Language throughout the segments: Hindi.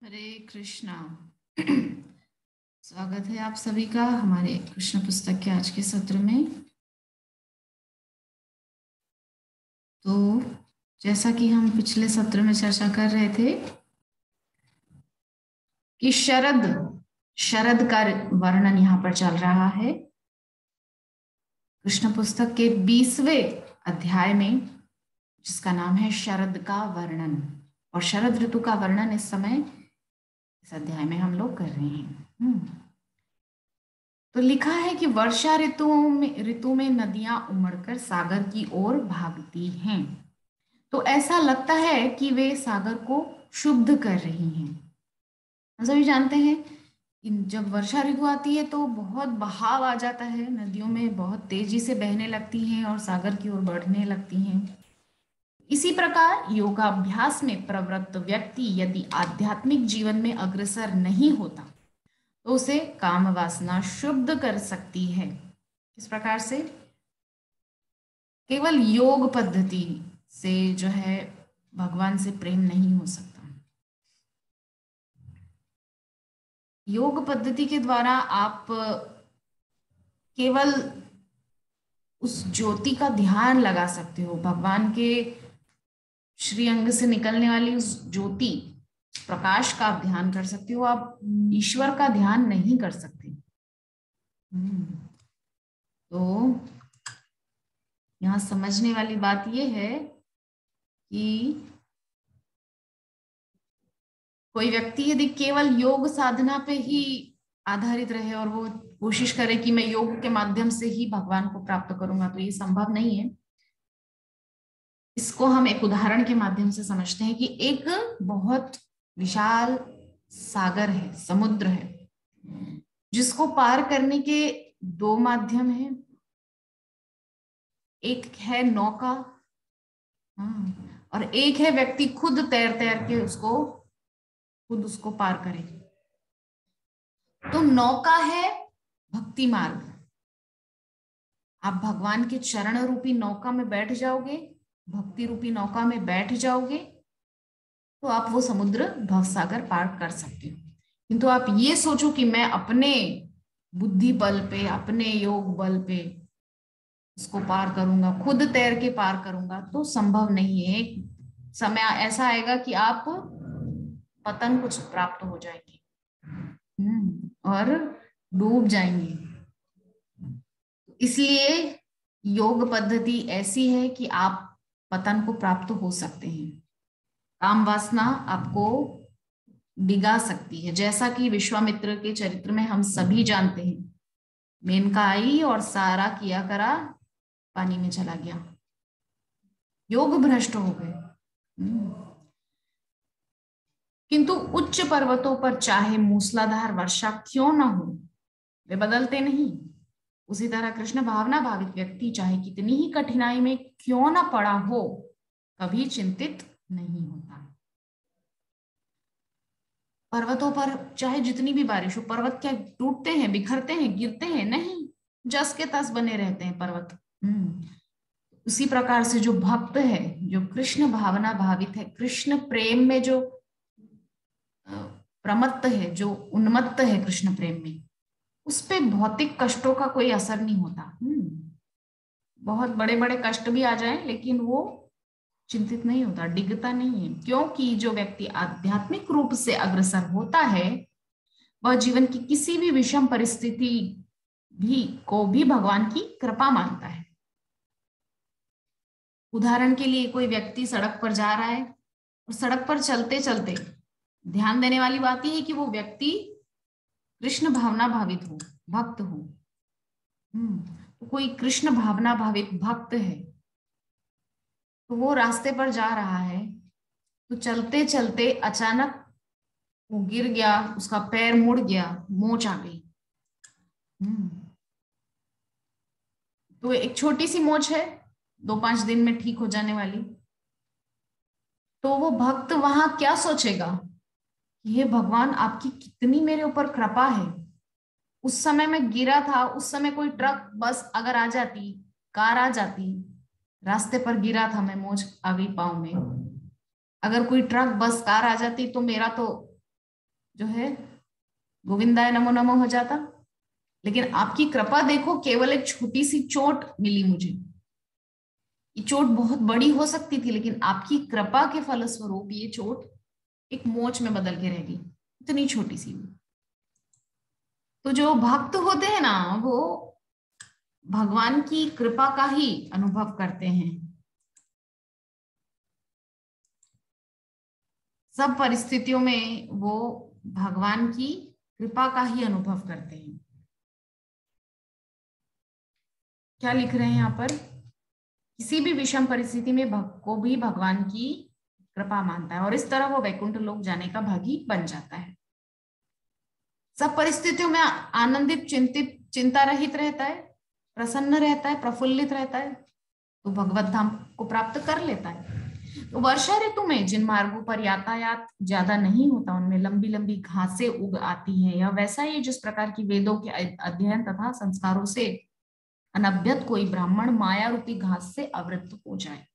हरे कृष्णा। स्वागत है आप सभी का हमारे कृष्ण पुस्तक के आज के सत्र में। तो जैसा कि हम पिछले सत्र में चर्चा कर रहे थे कि शरद शरद का वर्णन यहाँ पर चल रहा है कृष्ण पुस्तक के 20वें अध्याय में, जिसका नाम है शरद का वर्णन। और शरद ऋतु का वर्णन इस समय इस अध्याय में हम लोग कर रहे हैं। तो लिखा है कि वर्षा ऋतु में नदियां उमड़कर सागर की ओर भागती हैं। तो ऐसा लगता है कि वे सागर को शुद्ध कर रही हैं। हम सभी जानते हैं कि जब वर्षा ऋतु आती है तो बहुत बहाव आ जाता है, नदियों में बहुत तेजी से बहने लगती हैं और सागर की ओर बढ़ने लगती हैं। इसी प्रकार योगाभ्यास में प्रवृत्त व्यक्ति यदि आध्यात्मिक जीवन में अग्रसर नहीं होता तो उसे काम वासना शुद्ध कर सकती है। किस प्रकार से? केवल योग पद्धति से जो है भगवान से प्रेम नहीं हो सकता। योग पद्धति के द्वारा आप केवल उस ज्योति का ध्यान लगा सकते हो, भगवान के श्री अंग से निकलने वाली उस ज्योति प्रकाश का आप ध्यान कर सकते हो। आप ईश्वर का ध्यान नहीं कर सकते। तो यहाँ समझने वाली बात यह है कि कोई व्यक्ति यदि केवल योग साधना पे ही आधारित रहे और वो कोशिश करे कि मैं योग के माध्यम से ही भगवान को प्राप्त करूंगा, तो ये संभव नहीं है। इसको हम एक उदाहरण के माध्यम से समझते हैं कि एक बहुत विशाल सागर है, समुद्र है, जिसको पार करने के दो माध्यम हैं। एक है नौका, और एक है व्यक्ति खुद तैर तैर के खुद उसको पार करे। तो नौका है भक्ति मार्ग। आप भगवान के चरण रूपी नौका में बैठ जाओगे, भक्ति रूपी नौका में बैठ जाओगे, तो आप वो समुद्र भवसागर पार कर सकते हो। किंतु आप ये सोचो कि मैं अपने बुद्धि बल पे, अपने योग बल पे उसको पार करूंगा, खुद तैर के पार करूंगा, तो संभव नहीं है। एक समय ऐसा आएगा कि आप पतन कुछ प्राप्त हो जाएंगे और डूब जाएंगे। इसलिए योग पद्धति ऐसी है कि आप पतन को प्राप्त हो सकते हैं। काम वासना आपको डिगा सकती है, जैसा कि विश्वामित्र के चरित्र में हम सभी जानते हैं। मेनका आई और सारा किया करा पानी में चला गया, योग भ्रष्ट हो गए। किंतु उच्च पर्वतों पर चाहे मूसलाधार वर्षा क्यों न हो, वे बदलते नहीं। उसी तरह कृष्ण भावना भावित व्यक्ति चाहे कितनी ही कठिनाई में क्यों न पड़ा हो, कभी चिंतित नहीं होता। पर्वतों पर चाहे जितनी भी बारिश हो, पर्वत क्या टूटते हैं, बिखरते हैं, गिरते हैं? नहीं, जस के तस बने रहते हैं पर्वत। उसी प्रकार से जो भक्त है, जो कृष्ण भावना भावित है, कृष्ण प्रेम में जो प्रमत्त है, जो उन्मत्त है कृष्ण प्रेम में, उस पे भौतिक कष्टों का कोई असर नहीं होता। बहुत बड़े बड़े कष्ट भी आ जाएं लेकिन वो चिंतित नहीं होता, डिगता नहीं है, क्योंकि जो व्यक्ति आध्यात्मिक रूप से अग्रसर होता है वह जीवन की किसी भी विषम परिस्थिति भी भगवान की कृपा मानता है। उदाहरण के लिए कोई व्यक्ति सड़क पर जा रहा है और सड़क पर चलते चलते, ध्यान देने वाली बात यह है कि वो व्यक्ति कृष्ण भावना भावित हो, भक्त हो। तो कोई कृष्ण भावना भावित भक्त है तो वो रास्ते पर जा रहा है, तो चलते चलते अचानक वो गिर गया, उसका पैर मुड़ गया, मोच आ गई। तो एक छोटी सी मोच है, 2-5 दिन में ठीक हो जाने वाली। तो वो भक्त वहां क्या सोचेगा, ये भगवान आपकी कितनी मेरे ऊपर कृपा है। उस समय मैं गिरा था, उस समय कोई ट्रक बस अगर आ जाती, कार आ जाती, रास्ते पर गिरा था मैं, मोच आ गई पाँव में, अगर कोई ट्रक बस कार आ जाती तो मेरा तो जो है गोविंदाय नमो नमो हो जाता। लेकिन आपकी कृपा देखो, केवल एक छोटी सी चोट मिली मुझे। ये चोट बहुत बड़ी हो सकती थी, लेकिन आपकी कृपा के फलस्वरूप ये चोट एक मोच में बदल के रह गई, इतनी छोटी सी। तो जो भक्त होते हैं ना, वो भगवान की कृपा का ही अनुभव करते हैं। सब परिस्थितियों में वो भगवान की कृपा का ही अनुभव करते हैं। क्या लिख रहे हैं यहाँ पर? किसी भी विषम परिस्थिति में भक्त को भी भगवान की कृपा मानता है और इस तरह वो वैकुंठ लोक जाने का भागी बन जाता है। सब परिस्थितियों में आनंदित, चिंतित, चिंता रहित रहता है, प्रसन्न रहता है, प्रफुल्लित रहता है, तो भगवत धाम को प्राप्त कर लेता है। तो वर्षा ऋतु में जिन मार्गों पर यातायात ज्यादा नहीं होता, उनमें लंबी लंबी घासें उग आती हैं। यह वैसा ही जिस प्रकार की वेदों के अध्ययन तथा संस्कारों से अनभ्यत कोई ब्राह्मण माया रूपी घास से आवृत हो जाए।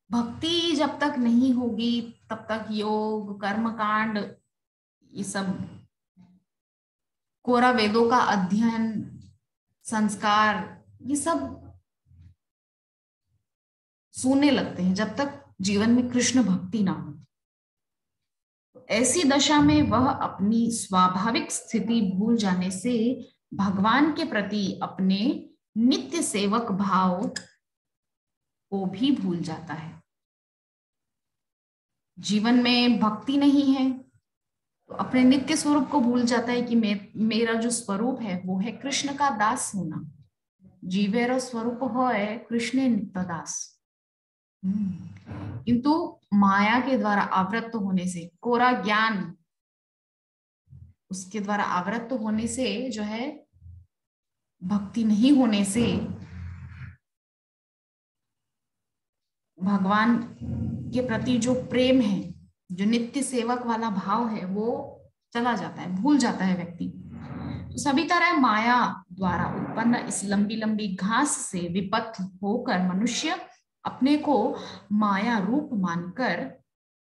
भक्ति जब तक नहीं होगी तब तक योग, कर्मकांड, ये सब कोरा वेदों का अध्ययन, संस्कार, ये सब सूने लगते हैं जब तक जीवन में कृष्ण भक्ति ना हो। तो ऐसी दशा में वह अपनी स्वाभाविक स्थिति भूल जाने से भगवान के प्रति अपने नित्य सेवक भाव को भी भूल जाता है। जीवन में भक्ति नहीं है तो अपने नित्य स्वरूप को भूल जाता है कि मेरा जो स्वरूप है वो है कृष्ण का दास होना। जीवेरो स्वरूप है कृष्ण नित्य दास। किंतु माया के द्वारा आवृत्त होने से, कोरा ज्ञान उसके द्वारा आवृत्त होने से, जो है भक्ति नहीं होने से भगवान के प्रति जो प्रेम है, जो नित्य सेवक वाला भाव है, वो चला जाता है, भूल जाता है व्यक्ति। तो सभी तरह माया द्वारा उत्पन्न इस लंबी लंबी घास से विपथ होकर मनुष्य अपने को माया रूप मानकर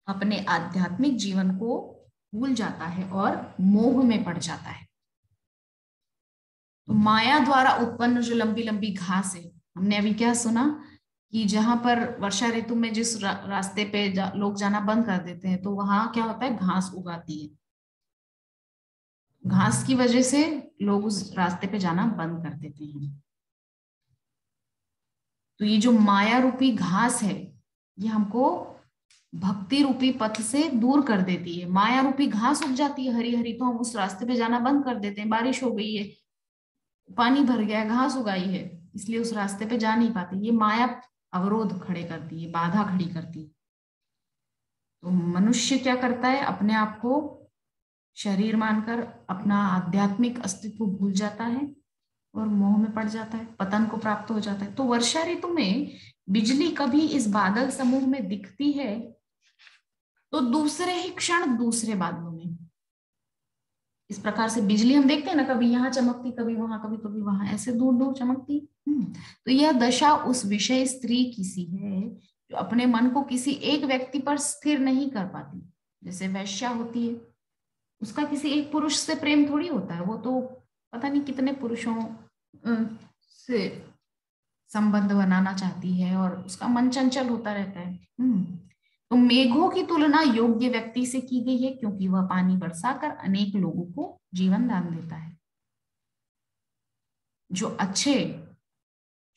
अपने आध्यात्मिक जीवन को भूल जाता है और मोह में पड़ जाता है। तो माया द्वारा उत्पन्न जो लंबी लंबी घास है, हमने अभी क्या सुना कि जहां पर वर्षा ऋतु में जिस रास्ते पे लोग जाना बंद कर देते हैं, तो वहां क्या होता है, घास उगाती है। घास की वजह से लोग उस रास्ते पे जाना बंद कर देते हैं। तो ये जो माया रूपी घास है, ये हमको भक्ति रूपी पथ से दूर कर देती है। माया रूपी घास उग जाती है हरी हरी, तो हम उस रास्ते पे जाना बंद कर देते हैं। बारिश हो गई है, पानी भर गया, घास उगाई है, इसलिए उस रास्ते पे जा नहीं पाते। ये माया अवरोध खड़े करती है, बाधा खड़ी करती है। तो मनुष्य क्या करता है, अपने आप को शरीर मानकर अपना आध्यात्मिक अस्तित्व भूल जाता है और मोह में पड़ जाता है, पतन को प्राप्त हो जाता है। तो वर्षा ऋतु में बिजली कभी इस बादल समूह में दिखती है तो दूसरे ही क्षण दूसरे बादलों में। इस प्रकार से बिजली हम देखते हैं ना, कभी यहाँ चमकती, कभी वहां, कभी कभी वहां, ऐसे दूर दूर चमकती। तो यह दशा उस विषय स्त्री की सी है जो अपने मन को किसी एक व्यक्ति पर स्थिर नहीं कर पाती। जैसे वैश्या होती है, उसका किसी एक पुरुष से प्रेम थोड़ी होता है, वो तो पता नहीं कितने पुरुषों से संबंध बनाना चाहती है और उसका मन चंचल होता रहता है। तो मेघों की तुलना योग्य व्यक्ति से की गई है क्योंकि वह पानी बरसाकर अनेक लोगों को जीवन दान देता है। जो अच्छे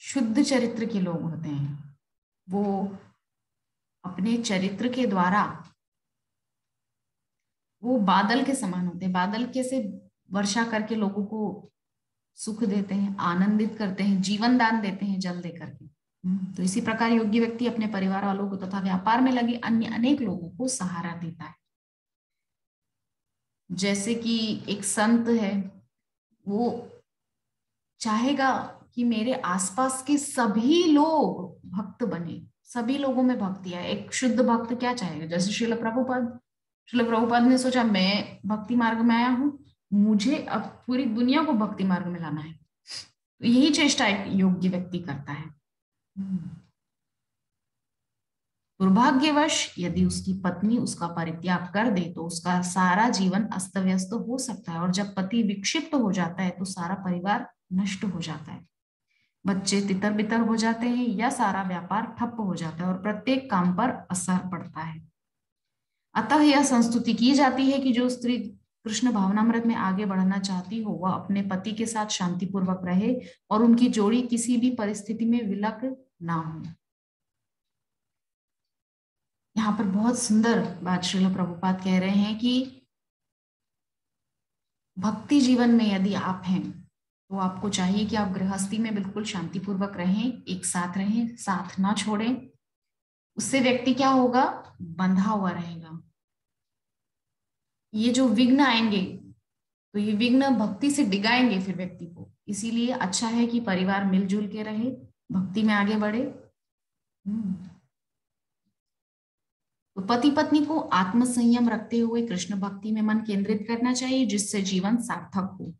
शुद्ध चरित्र के लोग होते हैं वो अपने चरित्र के द्वारा वो बादल के समान होते हैं। बादल कैसे वर्षा करके लोगों को सुख देते हैं, आनंदित करते हैं, जीवन दान देते हैं जल दे करके। तो इसी प्रकार योग्य व्यक्ति अपने परिवार वालों को तथा व्यापार में लगे अन्य अनेक लोगों को सहारा देता है। जैसे कि एक संत है, वो चाहेगा कि मेरे आसपास के सभी लोग भक्त बने, सभी लोगों में भक्ति आए। एक शुद्ध भक्त क्या चाहेगा, जैसे श्रील प्रभुपाद ने सोचा मैं भक्ति मार्ग में आया हूं, मुझे अब पूरी दुनिया को भक्ति मार्ग में लाना है। तो यही चेष्टा एक योग्य व्यक्ति करता है। दुर्भाग्यवश यदि उसकी पत्नी उसका परित्याग कर दे तो उसका सारा जीवन अस्त व्यस्त हो सकता है, और जब पति विक्षिप्त हो जाता है तो सारा परिवार नष्ट हो जाता है, बच्चे तितर बितर हो जाते हैं या सारा व्यापार ठप हो जाता है और प्रत्येक काम पर असर पड़ता है। अतः यह संस्तुति की जाती है कि जो स्त्री कृष्ण भावनामृत में आगे बढ़ना चाहती हो वह अपने पति के साथ शांतिपूर्वक रहे और उनकी जोड़ी किसी भी परिस्थिति में विलक ना हो। यहाँ पर बहुत सुंदर बात श्रील प्रभुपाद कह रहे हैं कि भक्ति जीवन में यदि आप हैं तो आपको चाहिए कि आप गृहस्थी में बिल्कुल शांतिपूर्वक रहें, एक साथ रहें, साथ ना छोड़ें। उससे व्यक्ति क्या होगा, बंधा हुआ रहेगा। ये जो विघ्न आएंगे तो ये विघ्न भक्ति से डिगाएंगे फिर व्यक्ति को। इसीलिए अच्छा है कि परिवार मिलजुल के रहे, भक्ति में आगे बढ़े। तो पति पत्नी को आत्म संयम रखते हुए कृष्ण भक्ति में मन केंद्रित करना चाहिए, जिससे जीवन सार्थक हो।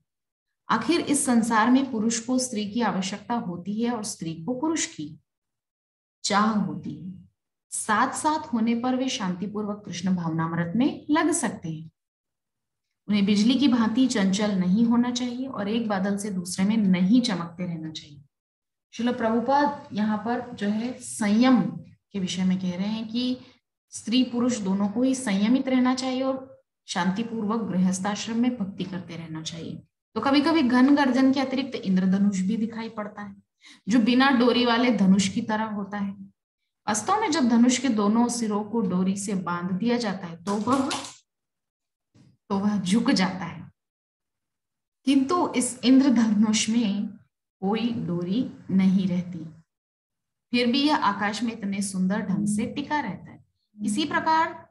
आखिर इस संसार में पुरुष को स्त्री की आवश्यकता होती है और स्त्री को पुरुष की चाह होती है। साथ साथ होने पर वे शांतिपूर्वक कृष्ण भावनामृत में लग सकते हैं। उन्हें बिजली की भांति चंचल नहीं होना चाहिए और एक बादल से दूसरे में नहीं चमकते रहना चाहिए। श्रील प्रभुपाद यहाँ पर जो है संयम के विषय में कह रहे हैं कि स्त्री पुरुष दोनों को ही संयमित रहना चाहिए और शांतिपूर्वक गृहस्थाश्रम में भक्ति करते रहना चाहिए। तो कभी कभी घन गर्जन के अतिरिक्त इंद्रधनुष भी दिखाई पड़ता है, जो बिना डोरी वाले धनुष की तरह होता है। वास्तव में जब धनुष के दोनों सिरों को डोरी से बांध दिया जाता है तो वह झुक जाता है, किंतु इस इंद्रधनुष में कोई डोरी नहीं रहती, फिर भी यह आकाश में इतने सुंदर ढंग से टिका रहता है। इसी प्रकार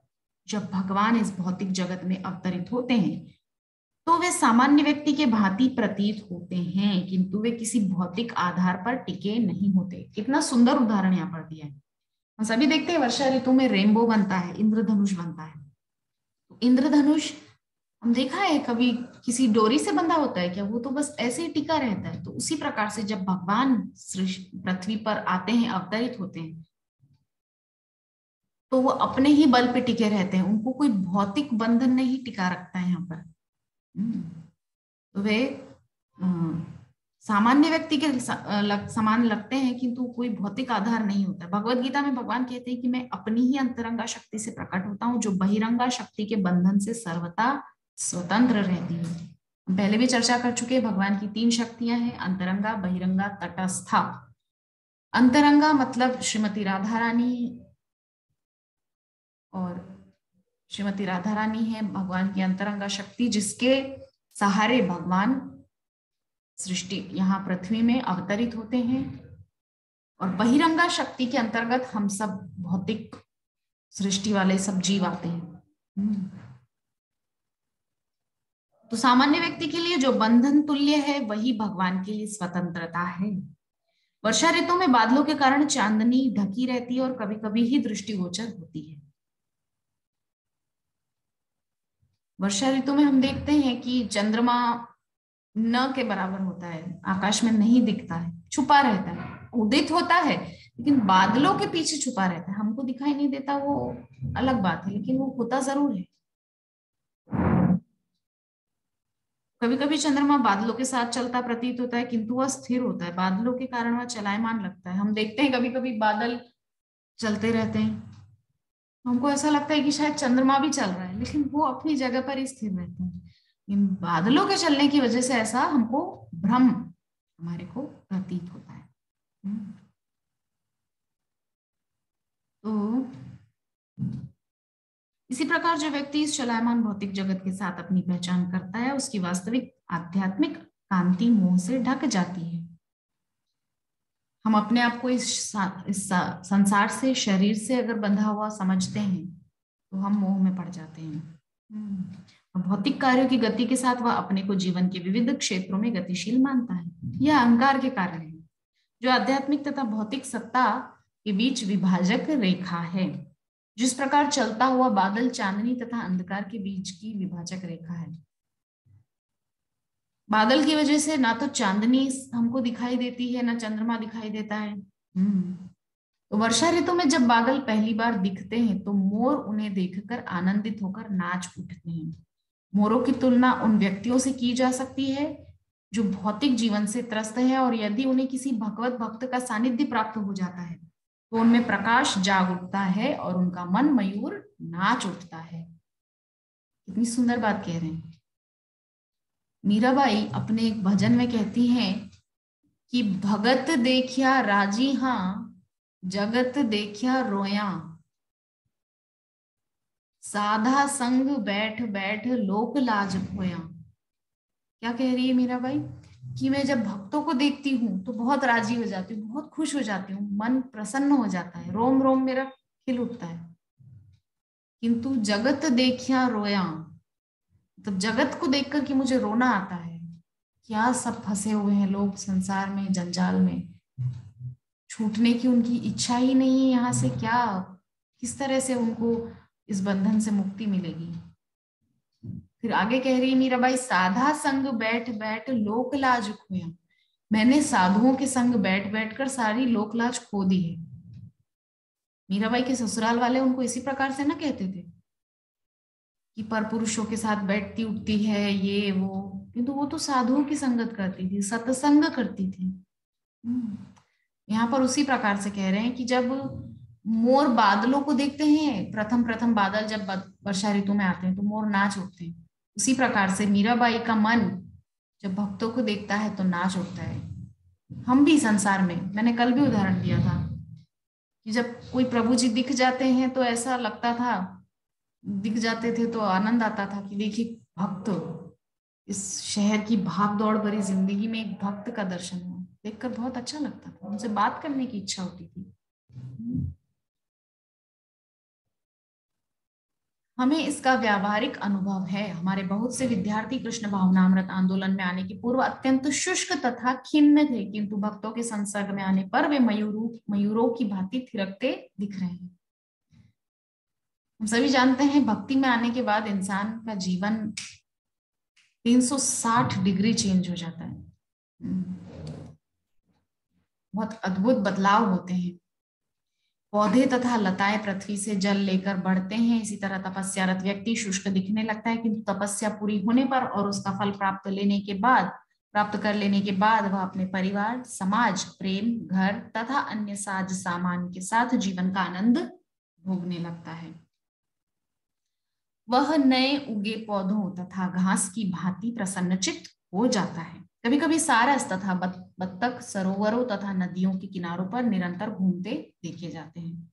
जब भगवान इस भौतिक जगत में अवतरित होते हैं तो वे सामान्य व्यक्ति के भांति प्रतीत होते हैं, किंतु वे किसी भौतिक आधार पर टिके नहीं होते। कितना सुंदर उदाहरण यहाँ पर दिया है। हम सभी देखते हैं वर्षा ऋतु में रेनबो बनता है, इंद्रधनुष बनता है। तो इंद्रधनुष हम देखा है कभी किसी डोरी से बंधा होता है क्या? वो तो बस ऐसे ही टिका रहता है। तो उसी प्रकार से जब भगवान पृथ्वी पर आते हैं, अवतरित होते हैं, तो वो अपने ही बल पे टिके रहते हैं। उनको कोई भौतिक बंधन नहीं टिका रखता है यहाँ पर। तो वे सामान्य व्यक्ति के समान लगते हैं, किंतु कोई भौतिक आधार नहीं होता। भगवत गीता में भगवान कहते हैं कि मैं अपनी ही अंतरंगा शक्ति से प्रकट होता हूँ, जो बहिरंगा शक्ति के बंधन से सर्वथा स्वतंत्र रहती है। हम पहले भी चर्चा कर चुके हैं, भगवान की 3 शक्तियां हैं, अंतरंगा, बहिरंगा, तटस्था। अंतरंगा मतलब श्रीमती राधा रानी, और श्रीमती राधा रानी है भगवान की अंतरंगा शक्ति, जिसके सहारे भगवान सृष्टि यहाँ पृथ्वी में अवतरित होते हैं। और बहिरंगा शक्ति के अंतर्गत हम सब भौतिक सृष्टि वाले सब जीव आते हैं। तो सामान्य व्यक्ति के लिए जो बंधन तुल्य है वही भगवान के लिए स्वतंत्रता है। वर्षा ऋतु में बादलों के कारण चांदनी ढकी रहती है और कभी कभी ही दृष्टिगोचर होती है। वर्षा ऋतु में हम देखते हैं कि चंद्रमा न के बराबर होता है, आकाश में नहीं दिखता है, छुपा रहता है। उदित होता है लेकिन बादलों के पीछे छुपा रहता है, हमको दिखाई नहीं देता, वो अलग बात है, लेकिन वो होता जरूर है। कभी कभी चंद्रमा बादलों के साथ चलता प्रतीत होता है, किंतु वह स्थिर होता है, बादलों के कारण वह चलायमान लगता है। हम देखते हैं कभी कभी बादल चलते रहते हैं, हमको ऐसा लगता है कि शायद चंद्रमा भी चल रहा है, लेकिन वो अपनी जगह पर ही स्थिर रहते हैं। इन बादलों के चलने की वजह से ऐसा हमको भ्रम हमारे को प्रतीत होता है। तो इसी प्रकार जो व्यक्ति इस चलायमान भौतिक जगत के साथ अपनी पहचान करता है, उसकी वास्तविक आध्यात्मिक कांति मोह से ढक जाती है। हम अपने आप को इस संसार से, शरीर से अगर बंधा हुआ समझते हैं तो हम मोह में पड़ जाते हैं। भौतिक कार्यों की गति के साथ वह अपने को जीवन के विविध क्षेत्रों में गतिशील मानता है। यह अहंकार के कारण है, जो आध्यात्मिक तथा भौतिक सत्ता के बीच विभाजक रेखा है। जिस प्रकार चलता हुआ बादल चांदनी तथा अंधकार के बीच की विभाजक रेखा है। बादल की वजह से ना तो चांदनी हमको दिखाई देती है, ना चंद्रमा दिखाई देता है। तो वर्षा ऋतु में जब बादल पहली बार दिखते हैं तो मोर उन्हें देखकर आनंदित होकर नाच उठते हैं। मोरों की तुलना उन व्यक्तियों से की जा सकती है जो भौतिक जीवन से त्रस्त है, और यदि उन्हें किसी भगवत भक्त का सानिध्य प्राप्त हो जाता है तो उनमें प्रकाश जाग उठता है और उनका मन मयूर नाच उठता है। कितनी सुंदर बात कह रहे हैं। मीराबाई अपने एक भजन में कहती हैं कि भगत देखिया राजी हां, जगत देखिया रोया, साधा संग बैठ बैठ लोक लाज खोया। क्या कह रही है मीराबाई कि मैं जब भक्तों को देखती हूँ तो बहुत राजी हो जाती हूँ, बहुत खुश हो जाती हूँ, मन प्रसन्न हो जाता है, रोम रोम मेरा खिल उठता है। किंतु जगत देखिया रोया, तो जगत को देखकर कि मुझे रोना आता है। क्या सब फंसे हुए हैं लोग संसार में, जंजाल में, छूटने की उनकी इच्छा ही नहीं है यहाँ से। क्या, किस तरह से उनको इस बंधन से मुक्ति मिलेगी। फिर आगे कह रही है मीराबाई, साधा संग बैठ बैठ लोक लाज खोया। मैंने साधुओं के संग बैठ बैठ कर सारी लोक लाज खो दी है। मीराबाई के ससुराल वाले उनको इसी प्रकार से ना कहते थे कि पर पुरुषों के साथ बैठती उठती है ये वो, किंतु वो तो साधुओं की संगत करती थी, सत्संग करती थी। यहाँ पर उसी प्रकार से कह रहे हैं कि जब मोर बादलों को देखते हैं, प्रथम प्रथम बादल जब वर्षा ऋतु में आते हैं तो मोर नाच उठते हैं, उसी प्रकार से मीराबाई का मन जब भक्तों को देखता है तो नाच उठता है। हम भी संसार में, मैंने कल भी उदाहरण दिया था कि जब कोई प्रभु जी दिख जाते हैं तो ऐसा लगता था, दिख जाते थे तो आनंद आता था कि देखिए भक्त, इस शहर की भाग दौड़ भरी जिंदगी में एक भक्त का दर्शन हुआ, देखकर बहुत अच्छा लगता था, उनसे बात करने की इच्छा होती थी। हमें इसका व्यावहारिक अनुभव है। हमारे बहुत से विद्यार्थी कृष्ण भावनामृत आंदोलन में आने के पूर्व अत्यंत शुष्क तथा खिन्न थे, किंतु भक्तों के संसर्ग में आने पर वे मयूरों की भांति थिरकते दिख रहे हैं। हम सभी जानते हैं भक्ति में आने के बाद इंसान का जीवन 360 डिग्री चेंज हो जाता है। बहुत अद्भुत बदलाव होते हैं। पौधे तथा लताएं पृथ्वी से जल लेकर बढ़ते हैं, इसी तरह तपस्यारत व्यक्ति शुष्क दिखने लगता है, किंतु तपस्या पूरी होने पर और उसका फल प्राप्त कर लेने के बाद वह अपने परिवार, समाज, प्रेम, घर तथा अन्य साज सामान के साथ जीवन का आनंद भोगने लगता है। वह नए उगे पौधों तथा घास की भांति प्रसन्नचित्त हो जाता है। कभी कभी सारस तथा बत्तख सरोवरों तथा नदियों के किनारों पर निरंतर घूमते देखे जाते हैं।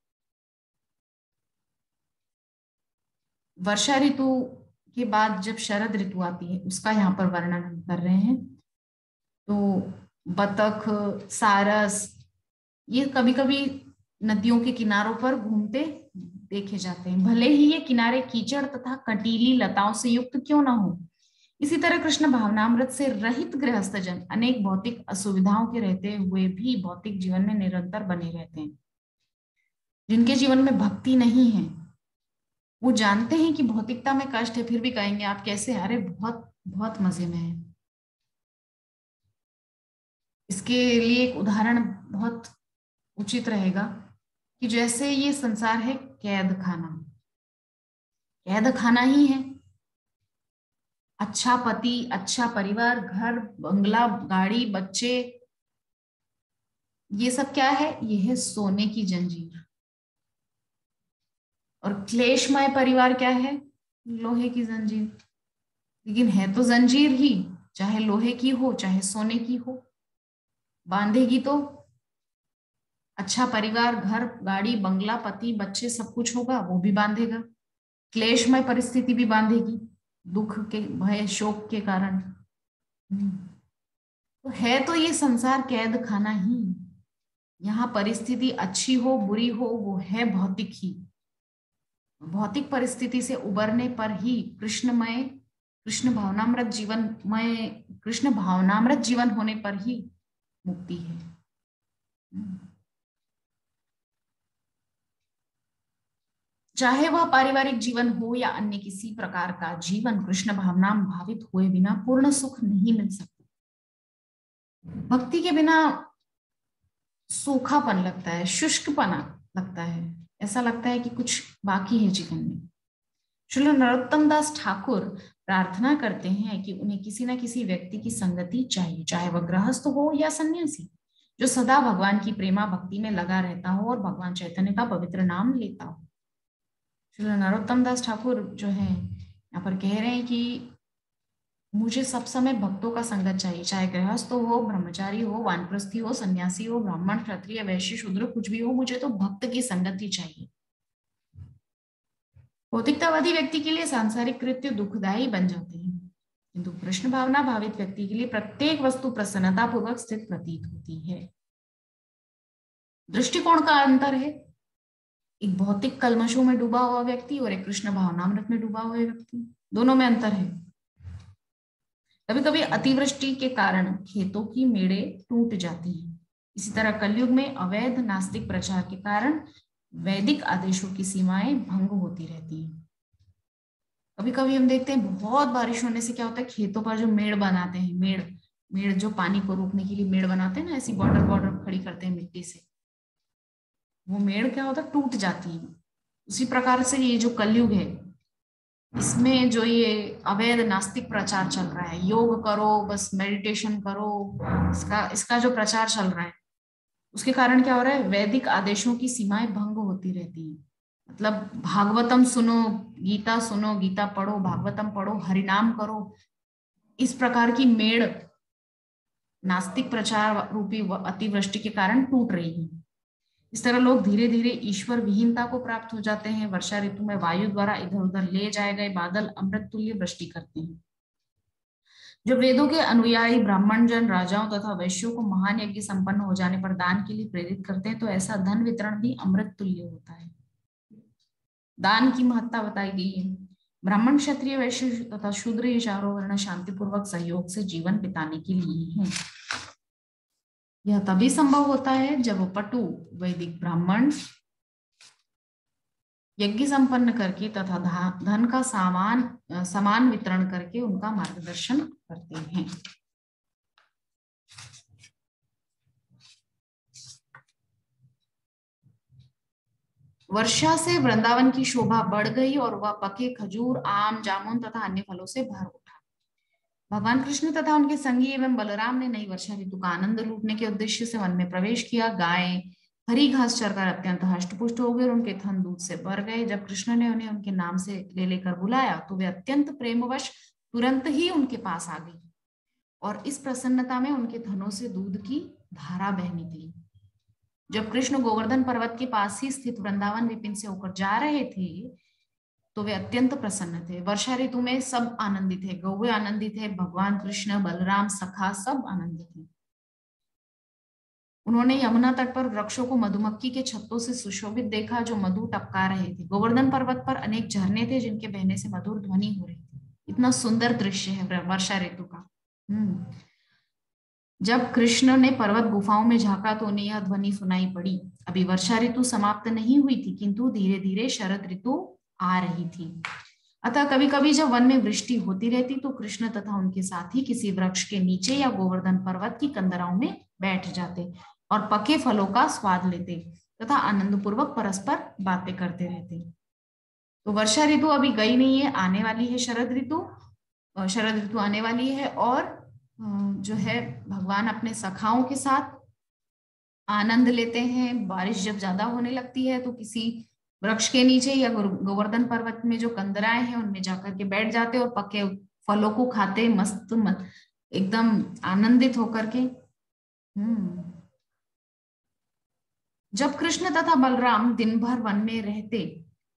वर्षा ऋतु के बाद जब शरद ऋतु आती है उसका यहाँ पर वर्णन हम कर रहे हैं। तो बत्तख, सारस ये कभी कभी नदियों के किनारों पर घूमते देखे जाते हैं, भले ही ये किनारे कीचड़ तथा कटीली लताओं से युक्त क्यों ना हो। इसी तरह कृष्ण भावनामृत से रहित गृहस्थ जन अनेक भौतिक असुविधाओं के रहते हुए भी भौतिक जीवन में निरंतर बने रहते हैं। जिनके जीवन में भक्ति नहीं है वो जानते हैं कि भौतिकता में कष्ट है, फिर भी कहेंगे आप कैसे, अरे बहुत बहुत मजे में है। इसके लिए एक उदाहरण बहुत उचित रहेगा कि जैसे ये संसार है कैद खाना, कैद खाना ही है। अच्छा पति, अच्छा परिवार, घर, बंगला, गाड़ी, बच्चे, ये सब क्या है, ये है सोने की जंजीर। और क्लेशमय परिवार क्या है, लोहे की जंजीर। लेकिन है तो जंजीर ही, चाहे लोहे की हो चाहे सोने की हो, बांधेगी तो। अच्छा परिवार, घर, गाड़ी, बंगला, पति, बच्चे, सब कुछ होगा, वो भी बांधेगा। क्लेशमय परिस्थिति भी बांधेगी, दुख के, भय, शोक के कारण। तो है तो ये संसार कैद खाना ही। यहाँ परिस्थिति अच्छी हो बुरी हो, वो है भौतिक ही। भौतिक परिस्थिति से उबरने पर ही कृष्ण भावनामृत जीवन होने पर ही मुक्ति है। चाहे वह पारिवारिक जीवन हो या अन्य किसी प्रकार का जीवन, कृष्ण भावनाम भावित हुए बिना पूर्ण सुख नहीं मिल सकता। भक्ति के बिना सूखापन लगता है, शुष्कपना, लगता है, ऐसा लगता है कि कुछ बाकी है जीवन में। श्री नरोत्तम दास ठाकुर प्रार्थना करते हैं कि उन्हें किसी न किसी व्यक्ति की संगति चाहिए, चाहे वह गृहस्थ हो या सन्यासी, जो सदा भगवान की प्रेमा भक्ति में लगा रहता हो और भगवान चैतन्य का पवित्र नाम लेता हो। श्री नरोत्तम दास ठाकुर जो है यहाँ पर कह रहे हैं कि मुझे सब समय भक्तों का संगत चाहिए, चाहे गृहस्थ हो, ब्रह्मचारी हो, वानप्रस्थी हो, सन्यासी हो, ब्राह्मण, क्षत्रिय, वैश्य, शूद्र, कुछ भी हो, मुझे तो भक्त की संगति चाहिए। भौतिकतावादी व्यक्ति के लिए सांसारिक कृत्य दुखदायी बन जाते हैं, किंतु कृष्ण भावना भावित व्यक्ति के लिए प्रत्येक वस्तु प्रसन्नता पूर्वक स्थित प्रतीत होती है। दृष्टिकोण का अंतर है, एक भौतिक कलमशों में डूबा हुआ व्यक्ति और एक कृष्ण भावनामृत में डूबा हुआ व्यक्ति, दोनों में अंतर है। कभी कभी अतिवृष्टि के कारण खेतों की मेड़े टूट जाती हैं। इसी तरह कलयुग में अवैध नास्तिक प्रचार के कारण वैदिक आदेशों की सीमाएं भंग होती रहती हैं। कभी कभी हम देखते हैं बहुत बारिश होने से क्या होता है, खेतों पर जो मेड़ बनाते हैं, मेड़ मेड़ जो पानी को रोकने के लिए मेड़ बनाते हैं ना, ऐसी बॉर्डर बॉर्डर खड़ी करते हैं मिट्टी से, वो मेड़ क्या होता है, टूट जाती है। उसी प्रकार से ये जो कलयुग है, इसमें जो ये अवैध नास्तिक प्रचार चल रहा है, योग करो, बस मेडिटेशन करो, इसका इसका जो प्रचार चल रहा है, उसके कारण क्या हो रहा है, वैदिक आदेशों की सीमाएं भंग होती रहती हैं। मतलब भागवतम सुनो, गीता सुनो, गीता पढ़ो, भागवतम पढ़ो, हरिनाम करो, इस प्रकार की मेड़ नास्तिक प्रचार रूपी अतिवृष्टि के कारण टूट रही है। इस तरह लोग धीरे धीरे ईश्वर विहीनता को प्राप्त हो जाते हैं। वर्षा ऋतु में वायु द्वारा इधर उधर ले जाए गए बादल अमृत तुल्य वृष्टि करते हैं। जो वेदों के अनुयायी ब्राह्मण जन राजाओं तथा वैश्यों को महान यज्ञ संपन्न हो जाने पर दान के लिए प्रेरित करते हैं, तो ऐसा धन वितरण भी अमृत तुल्य होता है। दान की महत्ता बताई गई है। ब्राह्मण, क्षत्रिय, वैश्य तथा शूद्र ये चारों वर्ण शांतिपूर्वक सहयोग से जीवन बिताने के लिए हैं। यह तभी संभव होता है जब वो पटु वैदिक ब्राह्मण यज्ञ संपन्न करके तथा धन का समान वितरण करके उनका मार्गदर्शन करते हैं। वर्षा से वृंदावन की शोभा बढ़ गई और वह पके खजूर, आम, जामुन तथा अन्य फलों से भर उठा। भगवान कृष्ण तथा उनके संगी एवं बलराम ने नई वर्षा ऋतु का आनंद लूटने के उद्देश्य से वन में प्रवेश किया। गायें हरी घास चरकर अत्यंत हष्टपुष्ट हो गए और उनके थन दूध से भर गए। जब कृष्ण ने उन्हें उनके नाम से ले लेकर बुलाया तो वे अत्यंत प्रेमवश तुरंत ही उनके पास आ गई और इस प्रसन्नता में उनके थनों से दूध की धारा बह निकली। जब कृष्ण गोवर्धन पर्वत के पास ही स्थित वृंदावन विपिन से होकर जा रहे थे तो वे अत्यंत प्रसन्न थे। वर्षा ऋतु में सब आनंदित है, गौवे आनंदित है, भगवान कृष्ण, बलराम, सखा सब आनंदित है। उन्होंने यमुना तट पर वृक्षों को मधुमक्खी के छत्तों से सुशोभित देखा जो मधु टपका रहे थे। गोवर्धन पर्वत पर अनेक झरने थे जिनके बहने से मधुर ध्वनि हो रही थी। इतना सुंदर दृश्य है वर्षा ऋतु का। जब कृष्ण ने पर्वत गुफाओं में झांका तो उन्हें यह ध्वनि सुनाई पड़ी। अभी वर्षा ऋतु समाप्त नहीं हुई थी, किंतु धीरे धीरे शरद ऋतु आ रही थी। अतः कभी कभी जब वन में वृष्टि होती रहती तो कृष्ण तथा उनके साथी किसी वृक्ष के नीचे या गोवर्धन पर्वत की कंदराओं में बैठ जाते और पके फलों का स्वाद लेते तथा आनंद पूर्वक परस्पर बातें करते रहते। तो वर्षा ऋतु अभी गई नहीं है, आने वाली है शरद ऋतु। शरद ऋतु आने वाली है और जो है भगवान अपने सखाओं के साथ आनंद लेते हैं। बारिश जब ज्यादा होने लगती है तो किसी वृक्ष के नीचे या गोवर्धन पर्वत में जो कंदराएं हैं उनमें जाकर के बैठ जाते और पके फलों को खाते मस्त एकदम आनंदित होकर के। जब कृष्ण तथा बलराम दिन भर वन में रहते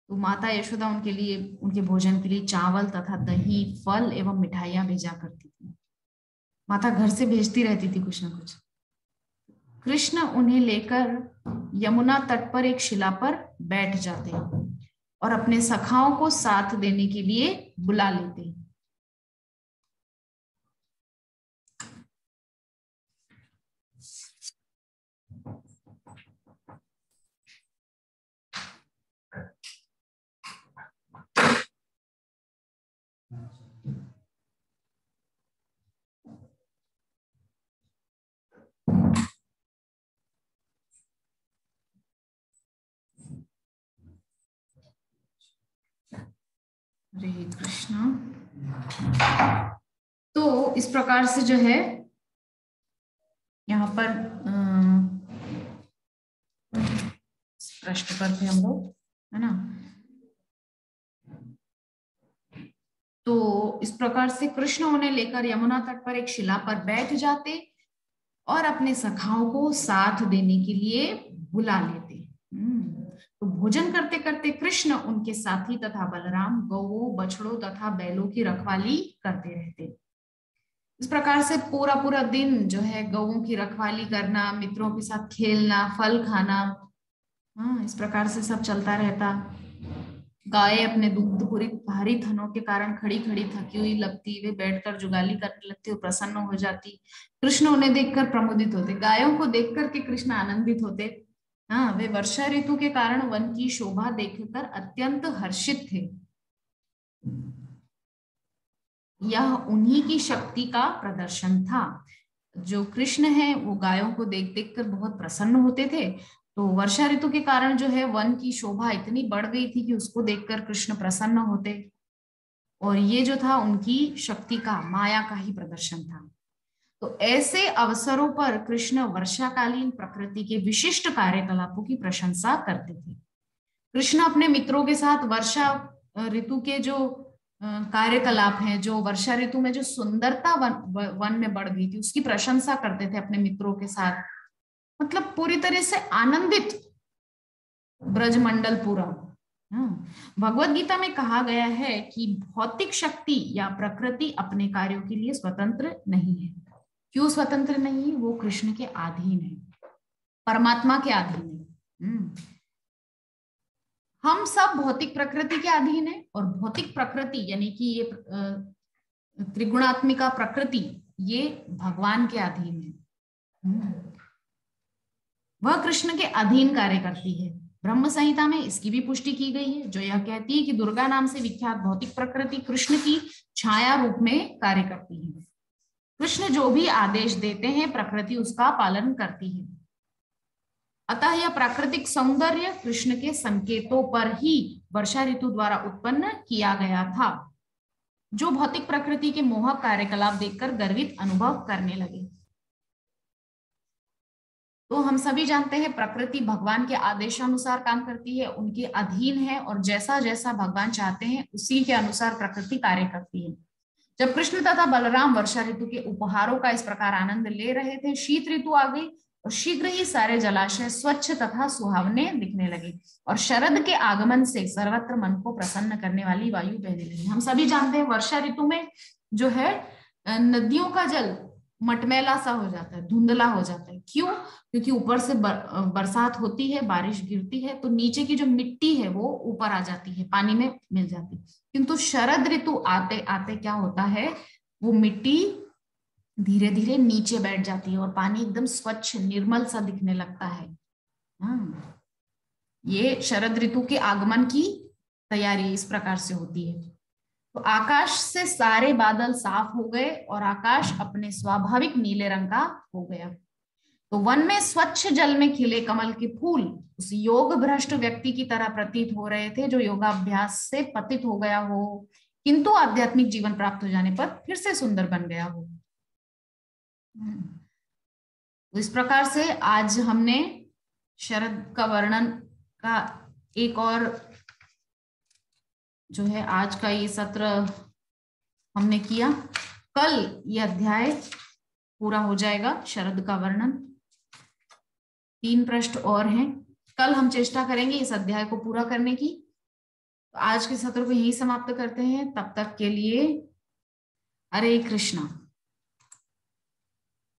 तो माता यशोदा उनके लिए, उनके भोजन के लिए चावल तथा दही, फल एवं मिठाइयां भेजा करती थी। माता घर से भेजती रहती थी कुछ ना कुछ। कृष्ण उन्हें लेकर यमुना तट पर एक शिला पर बैठ जाते और अपने सखाओं को साथ देने के लिए बुला लेते। हरे कृष्णा। तो इस प्रकार से जो है यहाँ पर पृष्ठ पर थे हम लोग, है ना। तो इस प्रकार से कृष्ण उन्हें लेकर यमुना तट पर एक शिला पर बैठ जाते और अपने सखाओं को साथ देने के लिए बुला लेते। तो भोजन करते करते कृष्ण उनके साथी तथा बलराम गौओं, बछड़ों तथा बैलों की रखवाली करते रहते। इस प्रकार से पूरा पूरा दिन जो है गौओं की रखवाली करना, मित्रों के साथ खेलना, फल खाना, हाँ, इस प्रकार से सब चलता रहता। गायें अपने दुग्ध पूरी भारी थनों के कारण खड़ी खड़ी थकी हुई लगती, वे बैठकर जुगाली करने लगती और प्रसन्न हो जाती। कृष्ण उन्हें देखकर प्रमुदित होते, गायों को देख करके कृष्ण आनंदित होते। हाँ, वे वर्षा ऋतु के कारण वन की शोभा देखकर अत्यंत हर्षित थे। यह उन्हीं की शक्ति का प्रदर्शन था। जो कृष्ण है वो गायों को देख देख कर बहुत प्रसन्न होते थे। तो वर्षा ऋतु के कारण जो है वन की शोभा इतनी बढ़ गई थी कि उसको देखकर कृष्ण प्रसन्न होते, और ये जो था उनकी शक्ति का, माया का ही प्रदर्शन था। तो ऐसे अवसरों पर कृष्ण वर्षाकालीन प्रकृति के विशिष्ट कार्यकलापों की प्रशंसा करते थे। कृष्ण अपने मित्रों के साथ वर्षा ऋतु के जो कार्यकलाप हैं, जो वर्षा ऋतु में जो सुंदरता वन में बढ़ गई थी, उसकी प्रशंसा करते थे अपने मित्रों के साथ। मतलब पूरी तरह से आनंदित ब्रजमंडल पूरा। भगवत गीता में कहा गया है कि भौतिक शक्ति या प्रकृति अपने कार्यों के लिए स्वतंत्र नहीं है। क्यों स्वतंत्र नहीं है? वो कृष्ण के अधीन है, परमात्मा के अधीन है। हम सब भौतिक प्रकृति के अधीन है, और भौतिक प्रकृति यानी कि ये त्रिगुणात्मिका प्रकृति ये भगवान के अधीन है। वह कृष्ण के अधीन कार्य करती है। ब्रह्म संहिता में इसकी भी पुष्टि की गई है, जो यह कहती है कि दुर्गा नाम से विख्यात भौतिक प्रकृति कृष्ण की छाया रूप में कार्य करती है। कृष्ण जो भी आदेश देते हैं प्रकृति उसका पालन करती है। अतः यह प्राकृतिक सौंदर्य कृष्ण के संकेतों पर ही वर्षा ऋतु द्वारा उत्पन्न किया गया था, जो भौतिक प्रकृति के मोहक कार्यकलाप देखकर गर्वित अनुभव करने लगे। तो हम सभी जानते हैं प्रकृति भगवान के आदेशानुसार काम करती है, उनके अधीन है, और जैसा जैसा भगवान चाहते हैं उसी के अनुसार प्रकृति कार्य करती है। जब कृष्ण तथा बलराम वर्षा ऋतु के उपहारों का इस प्रकार आनंद ले रहे थे, शीत ऋतु आ गई और शीघ्र ही सारे जलाशय स्वच्छ तथा सुहावने दिखने लगे, और शरद के आगमन से सर्वत्र मन को प्रसन्न करने वाली वायु बहने लगी। हम सभी जानते हैं वर्षा ऋतु में जो है नदियों का जल मटमैला सा हो जाता है, धुंधला हो जाता है। क्यों? क्योंकि ऊपर से बरसात होती है, बारिश गिरती है, तो नीचे की जो मिट्टी है वो ऊपर आ जाती है, पानी में मिल जाती है। किंतु शरद ऋतु आते आते क्या होता है, वो मिट्टी धीरे धीरे नीचे बैठ जाती है और पानी एकदम स्वच्छ निर्मल सा दिखने लगता है। ये शरद ऋतु के आगमन की तैयारी इस प्रकार से होती है। तो आकाश से सारे बादल साफ हो गए और आकाश अपने स्वाभाविक नीले रंग का हो गया। तो वन में स्वच्छ जल में खिले कमल के फूल उस योग भ्रष्ट व्यक्ति की तरह प्रतीत हो रहे थे, जो योगाभ्यास से पतित हो गया हो, किंतु आध्यात्मिक जीवन प्राप्त हो जाने पर फिर से सुंदर बन गया हो। तो इस प्रकार से आज हमने शरद का वर्णन का एक और जो है आज का ये सत्र हमने किया। कल ये अध्याय पूरा हो जाएगा, शरद का वर्णन। 3 पृष्ठ और हैं। कल हम चेष्टा करेंगे इस अध्याय को पूरा करने की। तो आज के सत्र को यही समाप्त करते हैं। तब तक के लिए हरे कृष्णा।